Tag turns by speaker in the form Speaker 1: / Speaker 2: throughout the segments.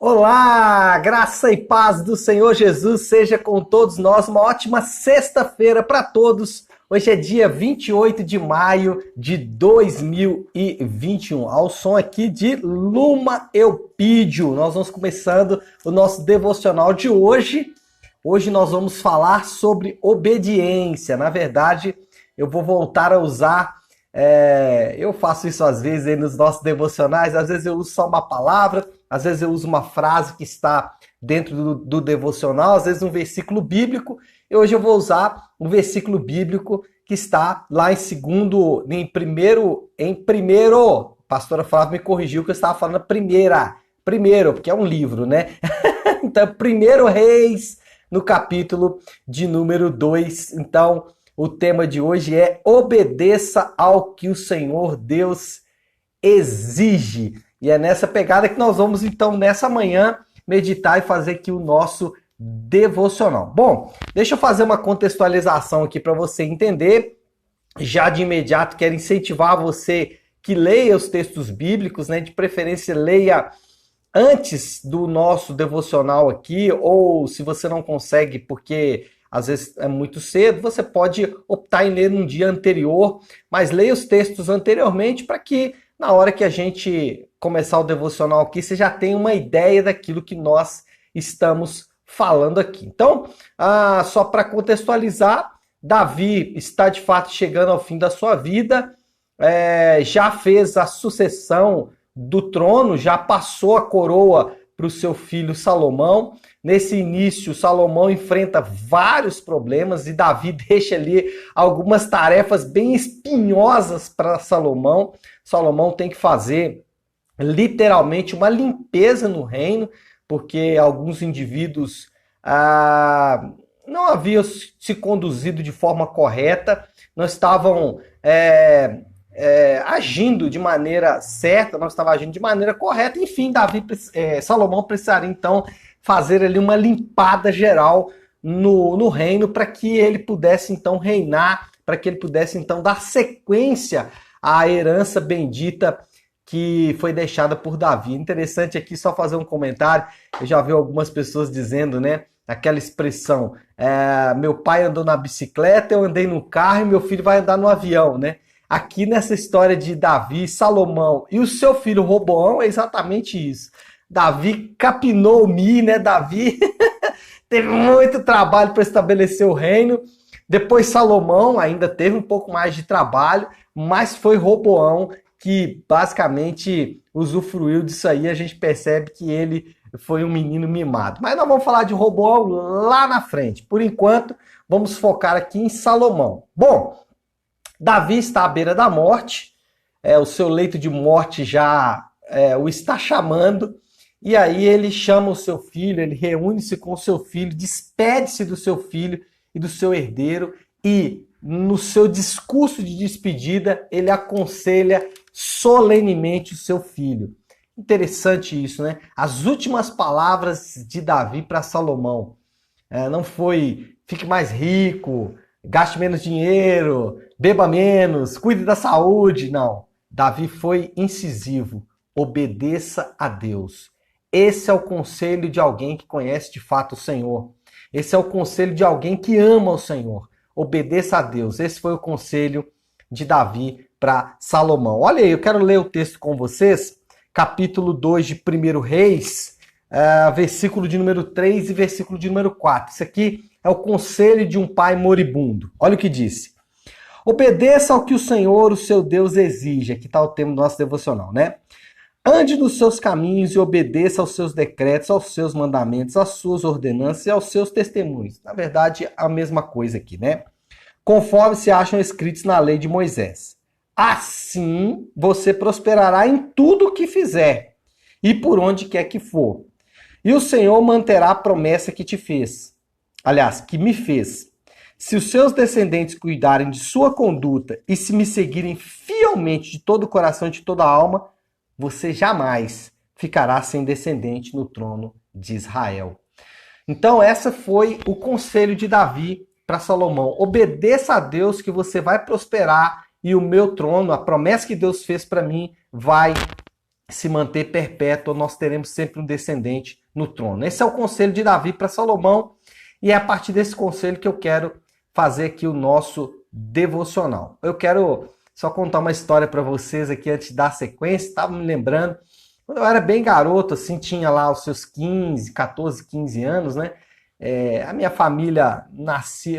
Speaker 1: Olá, graça e paz do Senhor Jesus seja com todos nós. Uma ótima sexta-feira para todos. Hoje é dia 28 de maio de 2021. Ao som aqui de Luma Eupídio. Nós vamos começando o nosso devocional de hoje. Hoje nós vamos falar sobre obediência. Na verdade, eu vou voltar a usar... eu faço isso às vezes aí nos nossos devocionais. Às vezes eu uso só uma palavra, às vezes eu uso uma frase que está dentro do devocional, às vezes um versículo bíblico. E hoje eu vou usar um versículo bíblico que está lá em primeiro, a pastora Flávia me corrigiu que eu estava falando primeiro, porque é um livro, né? Então, 1 Reis, no capítulo de número 2. Então, o tema de hoje é obedeça ao que o Senhor Deus exige. E é nessa pegada que nós vamos, então, nessa manhã, meditar e fazer aqui o nosso devocional. Bom, deixa eu fazer uma contextualização aqui para você entender. Já de imediato, quero incentivar você que leia os textos bíblicos, né? De preferência, leia antes do nosso devocional aqui, ou se você não consegue, porque às vezes é muito cedo, você pode optar em ler num dia anterior, mas leia os textos anteriormente para que na hora que a gente começar o devocional aqui, você já tenha uma ideia daquilo que nós estamos falando aqui. Então, só para contextualizar, Davi está de fato chegando ao fim da sua vida, já fez a sucessão do trono, já passou a coroa para o seu filho Salomão. Nesse início, Salomão enfrenta vários problemas e Davi deixa ali algumas tarefas bem espinhosas para Salomão. Salomão tem que fazer literalmente uma limpeza no reino, porque alguns indivíduos não haviam se conduzido de forma correta, não estavam agindo de maneira certa, não estava agindo de maneira correta. Enfim, Salomão precisaria então fazer ali uma limpada geral no reino para que ele pudesse então reinar, para que ele pudesse então dar sequência à herança bendita que foi deixada por Davi. Interessante aqui só fazer um comentário. Eu já vi algumas pessoas dizendo, né, aquela expressão, meu pai andou na bicicleta, eu andei no carro e meu filho vai andar no avião, né? Aqui nessa história de Davi, Salomão e o seu filho Roboão é exatamente isso. Davi capinou o milho, né? Davi teve muito trabalho para estabelecer o reino. Depois Salomão ainda teve um pouco mais de trabalho, mas foi Roboão que basicamente usufruiu disso aí. A gente percebe que ele foi um menino mimado. Mas nós vamos falar de Roboão lá na frente. Por enquanto, vamos focar aqui em Salomão. Bom, Davi está à beira da morte, o seu leito de morte já o está chamando, e aí ele chama o seu filho, ele reúne-se com o seu filho, despede-se do seu filho e do seu herdeiro, e no seu discurso de despedida, ele aconselha solenemente o seu filho. Interessante isso, né? As últimas palavras de Davi para Salomão não foi fique mais rico, gaste menos dinheiro, beba menos, cuide da saúde. Não. Davi foi incisivo. Obedeça a Deus. Esse é o conselho de alguém que conhece de fato o Senhor. Esse é o conselho de alguém que ama o Senhor. Obedeça a Deus. Esse foi o conselho de Davi para Salomão. Olha aí, eu quero ler o texto com vocês. Capítulo 2 de 1 Reis, versículo de número 3 e versículo de número 4. Isso aqui é o conselho de um pai moribundo. Olha o que disse. Obedeça ao que o Senhor, o seu Deus, exige. Aqui está o tema do nosso devocional, né? Ande nos seus caminhos e obedeça aos seus decretos, aos seus mandamentos, às suas ordenanças e aos seus testemunhos. Na verdade, a mesma coisa aqui, né? Conforme se acham escritos na lei de Moisés. Assim, você prosperará em tudo o que fizer e por onde quer que for. E o Senhor manterá a promessa que te fez. Aliás, que me fez. Se os seus descendentes cuidarem de sua conduta e se me seguirem fielmente de todo o coração e de toda a alma, você jamais ficará sem descendente no trono de Israel. Então, esse foi o conselho de Davi para Salomão. Obedeça a Deus que você vai prosperar e o meu trono, a promessa que Deus fez para mim, vai se manter perpétua, nós teremos sempre um descendente no trono. Esse é o conselho de Davi para Salomão, e é a partir desse conselho que eu quero fazer aqui o nosso devocional. Eu quero só contar uma história para vocês aqui antes de dar sequência. Estava me lembrando, quando eu era bem garoto, assim, tinha lá os seus 14, 15 anos, né? A minha família,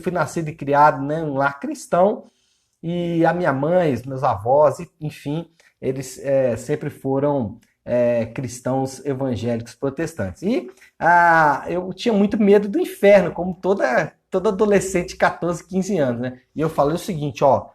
Speaker 1: fui nascido e criado, né, em um lar cristão, e a minha mãe, os meus avós, enfim, eles sempre foram cristãos evangélicos protestantes. E eu tinha muito medo do inferno, como todo adolescente de 14, 15 anos, né? E eu falei o seguinte, ó,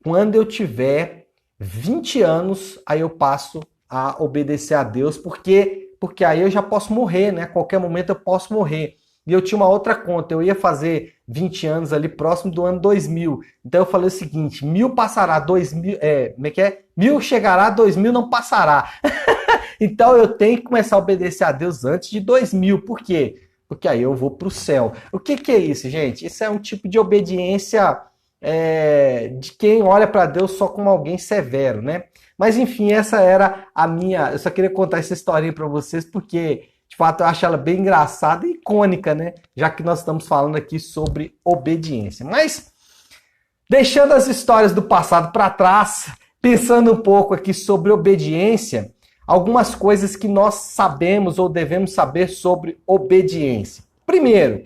Speaker 1: quando eu tiver 20 anos, aí eu passo a obedecer a Deus, porque aí eu já posso morrer, né? A qualquer momento eu posso morrer. E eu tinha uma outra conta, eu ia fazer 20 anos ali próximo do ano 2000. Então eu falei o seguinte, 1000 passará, 2000, como é que é? 1000 chegará, 2000 não passará. Então eu tenho que começar a obedecer a Deus antes de 2000. Por quê? Porque aí eu vou para o céu. O que é isso, gente? Isso é um tipo de obediência de quem olha para Deus só como alguém severo, né? Mas enfim, essa era a minha... Eu só queria contar essa historinha para vocês porque, de fato, eu acho ela bem engraçada e icônica, né? Já que nós estamos falando aqui sobre obediência. Mas, deixando as histórias do passado para trás, pensando um pouco aqui sobre obediência, algumas coisas que nós sabemos ou devemos saber sobre obediência. Primeiro,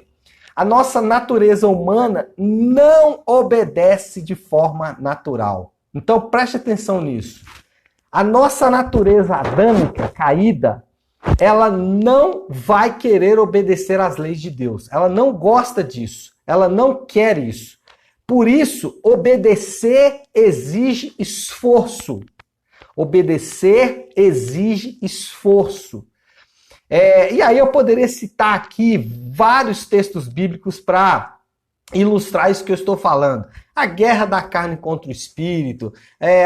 Speaker 1: a nossa natureza humana não obedece de forma natural. Então preste atenção nisso. A nossa natureza adâmica, caída, ela não vai querer obedecer às leis de Deus. Ela não gosta disso. Ela não quer isso. Por isso, obedecer exige esforço. Obedecer exige esforço. E aí eu poderia citar aqui vários textos bíblicos para ilustrar isso que eu estou falando. A guerra da carne contra o espírito,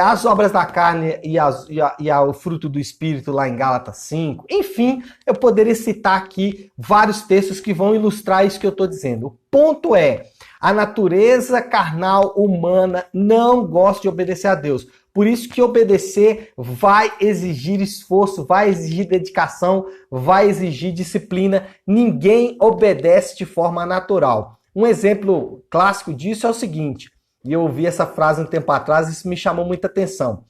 Speaker 1: as obras da carne e o fruto do espírito lá em Gálatas 5. Enfim, eu poderia citar aqui vários textos que vão ilustrar isso que eu estou dizendo. O ponto é, a natureza carnal humana não gosta de obedecer a Deus. Por isso que obedecer vai exigir esforço, vai exigir dedicação, vai exigir disciplina. Ninguém obedece de forma natural. Um exemplo clássico disso é o seguinte, e eu ouvi essa frase um tempo atrás e isso me chamou muita atenção.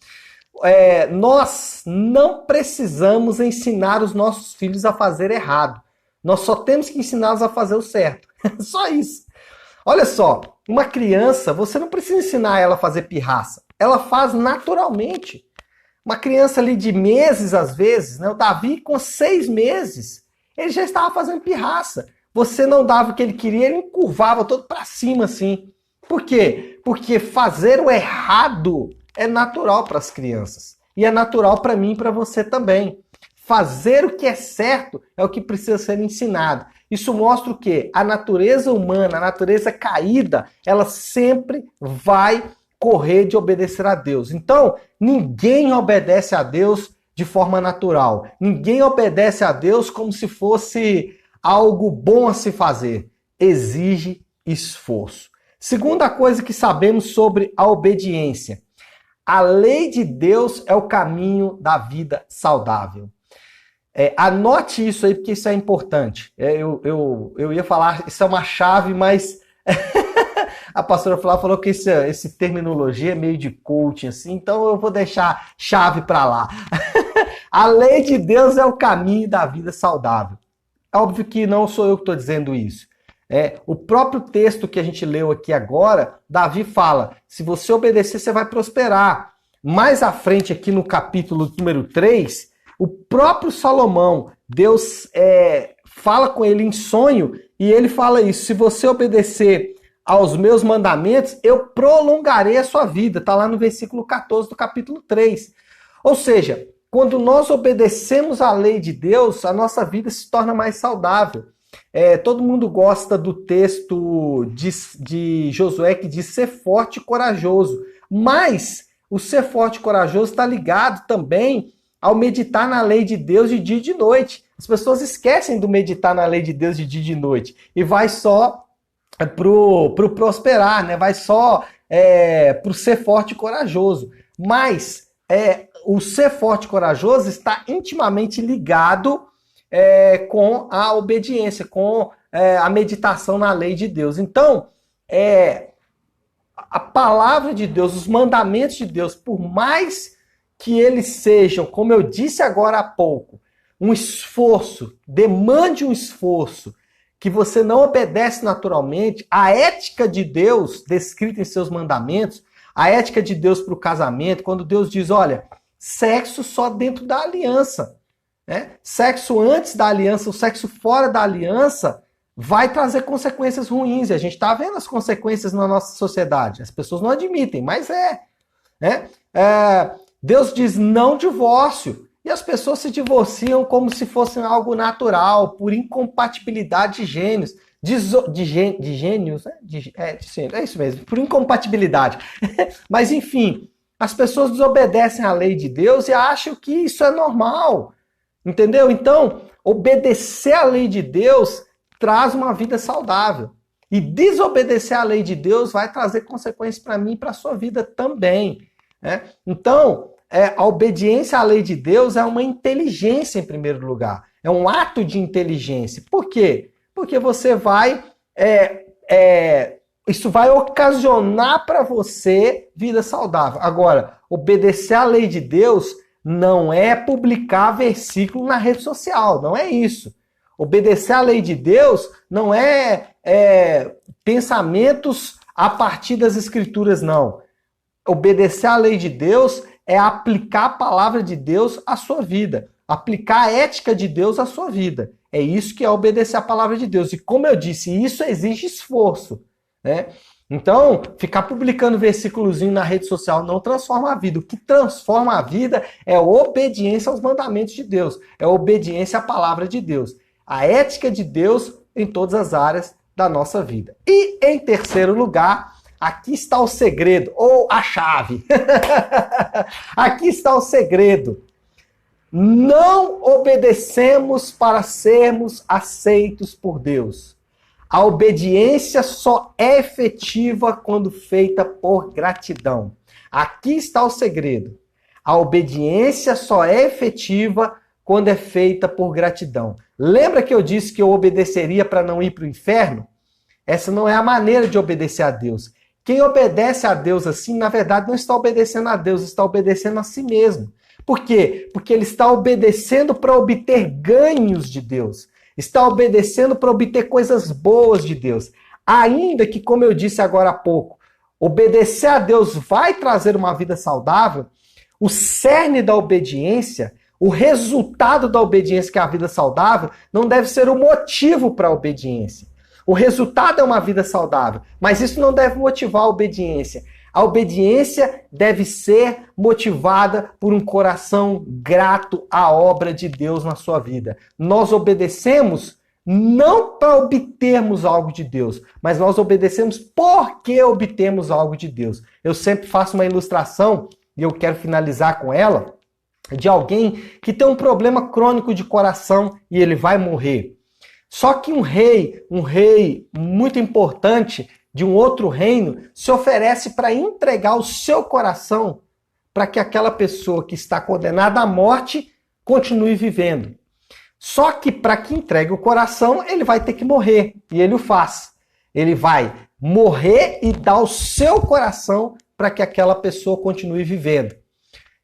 Speaker 1: Nós não precisamos ensinar os nossos filhos a fazer errado. Nós só temos que ensiná-los a fazer o certo. Só isso. Olha só, uma criança, você não precisa ensinar ela a fazer pirraça. Ela faz naturalmente. Uma criança ali de meses, às vezes, né? O Davi, com 6 meses, ele já estava fazendo pirraça. Você não dava o que ele queria, ele encurvava todo para cima, assim. Por quê? Porque fazer o errado é natural para as crianças. E é natural para mim e para você também. Fazer o que é certo é o que precisa ser ensinado. Isso mostra o quê? A natureza humana, a natureza caída, ela sempre vai correr de obedecer a Deus. Então, ninguém obedece a Deus de forma natural. Ninguém obedece a Deus como se fosse algo bom a se fazer. Exige esforço. Segunda coisa que sabemos sobre a obediência. A lei de Deus é o caminho da vida saudável. Anote isso aí, porque isso é importante. Eu ia falar, isso é uma chave, mas a pastora falou que esse terminologia é meio de coaching, assim, então eu vou deixar chave para lá. A lei de Deus é o caminho da vida saudável. É óbvio que não sou eu que estou dizendo isso. O próprio texto que a gente leu aqui agora, Davi fala, se você obedecer, você vai prosperar. Mais à frente, aqui no capítulo número 3, o próprio Salomão, Deus fala com ele em sonho, e ele fala isso, se você obedecer aos meus mandamentos, eu prolongarei a sua vida. Está lá no versículo 14 do capítulo 3. Ou seja, quando nós obedecemos à lei de Deus, a nossa vida se torna mais saudável. Todo mundo gosta do texto de Josué que diz ser forte e corajoso. Mas o ser forte e corajoso está ligado também ao meditar na lei de Deus de dia e de noite. As pessoas esquecem do meditar na lei de Deus de dia e de noite. E vai só pro prosperar, né? Vai só pro ser forte e corajoso. Mas o ser forte e corajoso está intimamente ligado com a obediência, com a meditação na lei de Deus. Então, a palavra de Deus, os mandamentos de Deus, por mais que eles sejam, como eu disse agora há pouco, um esforço, demande um esforço, que você não obedece naturalmente, a ética de Deus descrita em seus mandamentos, a ética de Deus para o casamento, quando Deus diz, olha, sexo só dentro da aliança, né? Sexo antes da aliança, o sexo fora da aliança, vai trazer consequências ruins. E a gente está vendo as consequências na nossa sociedade. As pessoas não admitem, mas né? Deus diz não divórcio. E as pessoas se divorciam como se fosse algo natural, por incompatibilidade de gênios. De gênios, né? É isso mesmo, por incompatibilidade. Mas enfim, as pessoas desobedecem à lei de Deus e acham que isso é normal. Entendeu? Então, obedecer à lei de Deus traz uma vida saudável. E desobedecer à lei de Deus vai trazer consequências para mim e para a sua vida também. Né? Então, a obediência à lei de Deus é uma inteligência em primeiro lugar. É um ato de inteligência. Por quê? Porque você vai... isso vai ocasionar para você vida saudável. Agora, obedecer à lei de Deus não é publicar versículo na rede social. Não é isso. Obedecer à lei de Deus não é pensamentos a partir das escrituras, não. Obedecer à lei de Deus é aplicar a palavra de Deus à sua vida. Aplicar a ética de Deus à sua vida. É isso que é obedecer à palavra de Deus. E como eu disse, isso exige esforço, né? Então, ficar publicando versículozinho na rede social não transforma a vida. O que transforma a vida é a obediência aos mandamentos de Deus. É a obediência à palavra de Deus. A ética de Deus em todas as áreas da nossa vida. E, em terceiro lugar, aqui está o segredo, ou a chave. Aqui está o segredo. Não obedecemos para sermos aceitos por Deus. A obediência só é efetiva quando feita por gratidão. Aqui está o segredo. A obediência só é efetiva quando é feita por gratidão. Lembra que eu disse que eu obedeceria para não ir para o inferno? Essa não é a maneira de obedecer a Deus. Quem obedece a Deus assim, na verdade, não está obedecendo a Deus, está obedecendo a si mesmo. Por quê? Porque ele está obedecendo para obter ganhos de Deus. Está obedecendo para obter coisas boas de Deus. Ainda que, como eu disse agora há pouco, obedecer a Deus vai trazer uma vida saudável, o cerne da obediência, o resultado da obediência, que é a vida saudável, não deve ser o motivo para a obediência. O resultado é uma vida saudável, mas isso não deve motivar a obediência. A obediência deve ser motivada por um coração grato à obra de Deus na sua vida. Nós obedecemos não para obtermos algo de Deus, mas nós obedecemos porque obtemos algo de Deus. Eu sempre faço uma ilustração, e eu quero finalizar com ela, de alguém que tem um problema crônico de coração e ele vai morrer. Só que um rei muito importante de um outro reino se oferece para entregar o seu coração para que aquela pessoa que está condenada à morte continue vivendo. Só que para que entregue o coração, ele vai ter que morrer. E ele o faz. Ele vai morrer e dar o seu coração para que aquela pessoa continue vivendo.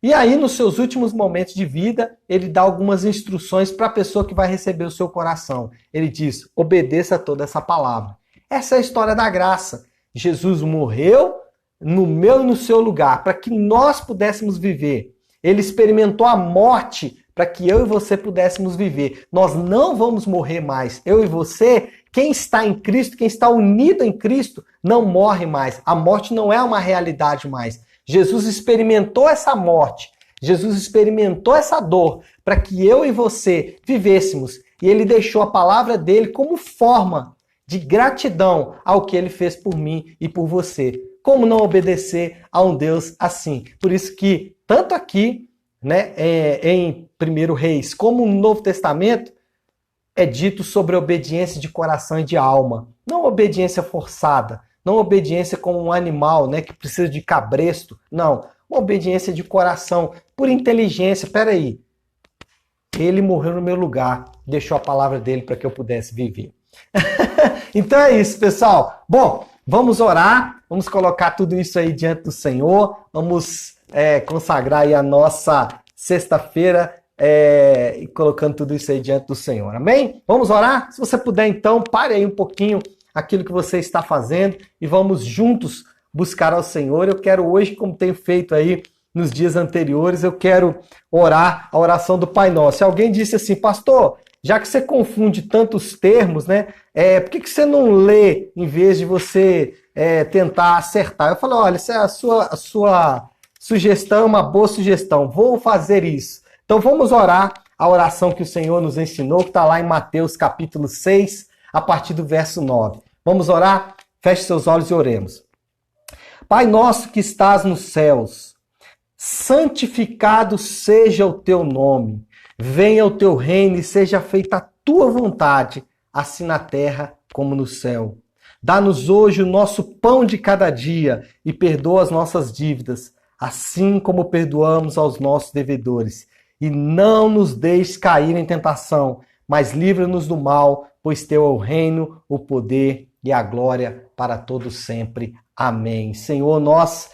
Speaker 1: E aí, nos seus últimos momentos de vida, ele dá algumas instruções para a pessoa que vai receber o seu coração. Ele diz, obedeça a toda essa palavra. Essa é a história da graça. Jesus morreu no meu e no seu lugar, para que nós pudéssemos viver. Ele experimentou a morte para que eu e você pudéssemos viver. Nós não vamos morrer mais. Eu e você, quem está em Cristo, quem está unido em Cristo, não morre mais. A morte não é uma realidade mais. Jesus experimentou essa morte. Jesus experimentou essa dor para que eu e você vivêssemos. E ele deixou a palavra dele como forma de gratidão ao que ele fez por mim e por você. Como não obedecer a um Deus assim? Por isso que, tanto aqui, né, em 1 Reis, como no Novo Testamento, é dito sobre obediência de coração e de alma. Não obediência forçada, não obediência como um animal, né, que precisa de cabresto. Não, uma obediência de coração, por inteligência. Peraí, ele morreu no meu lugar, deixou a palavra dele para que eu pudesse viver. Então é isso, pessoal. Bom, vamos orar, vamos colocar tudo isso aí diante do Senhor, vamos consagrar aí a nossa sexta-feira e colocando tudo isso aí diante do Senhor. Amém? Vamos orar? Se você puder, então, pare aí um pouquinho aquilo que você está fazendo e vamos juntos buscar ao Senhor. Eu quero hoje, como tenho feito aí nos dias anteriores, eu quero orar a oração do Pai Nosso. Se alguém disse assim, pastor, já que você confunde tantos termos, né? Por que você não lê em vez de você tentar acertar? Eu falo, olha, essa é a sua sugestão, uma boa sugestão. Vou fazer isso. Então vamos orar a oração que o Senhor nos ensinou, que está lá em Mateus capítulo 6, a partir do verso 9. Vamos orar? Feche seus olhos e oremos. Pai nosso que estás nos céus, santificado seja o teu nome. Venha o teu reino e seja feita a tua vontade, assim na terra como no céu. Dá-nos hoje o nosso pão de cada dia e perdoa as nossas dívidas, assim como perdoamos aos nossos devedores. E não nos deixes cair em tentação, mas livra-nos do mal, pois teu é o reino, o poder e a glória para todos sempre. Amém. Senhor, nós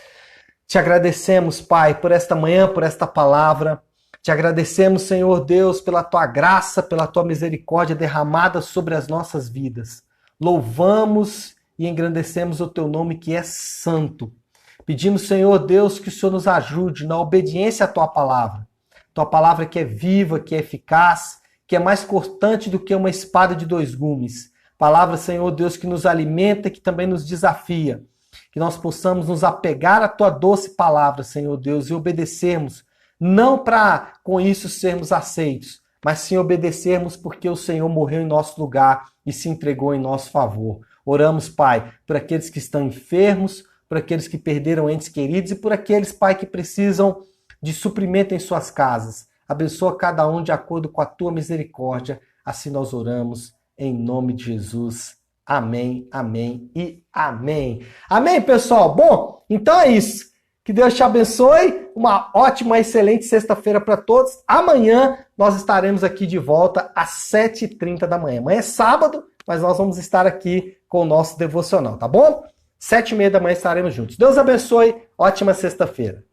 Speaker 1: te agradecemos, Pai, por esta manhã, por esta palavra. Te agradecemos, Senhor Deus, pela tua graça, pela tua misericórdia derramada sobre as nossas vidas. Louvamos e engrandecemos o teu nome que é santo. Pedimos, Senhor Deus, que o Senhor nos ajude na obediência à tua palavra. Tua palavra que é viva, que é eficaz, que é mais cortante do que uma espada de dois gumes. Palavra, Senhor Deus, que nos alimenta e que também nos desafia. Que nós possamos nos apegar à tua doce palavra, Senhor Deus, e obedecermos, não para com isso sermos aceitos, mas sim obedecermos porque o Senhor morreu em nosso lugar e se entregou em nosso favor. Oramos, Pai, por aqueles que estão enfermos, por aqueles que perderam entes queridos e por aqueles, Pai, que precisam de suprimento em suas casas. Abençoa cada um de acordo com a tua misericórdia. Assim nós oramos, em nome de Jesus. Amém, amém e amém. Amém, pessoal? Bom, então é isso. Que Deus te abençoe. Uma ótima, excelente sexta-feira para todos. Amanhã nós estaremos aqui de volta às 7h30 da manhã. Amanhã é sábado, mas nós vamos estar aqui com o nosso devocional, tá bom? 7h30 da manhã estaremos juntos. Deus abençoe. Ótima sexta-feira.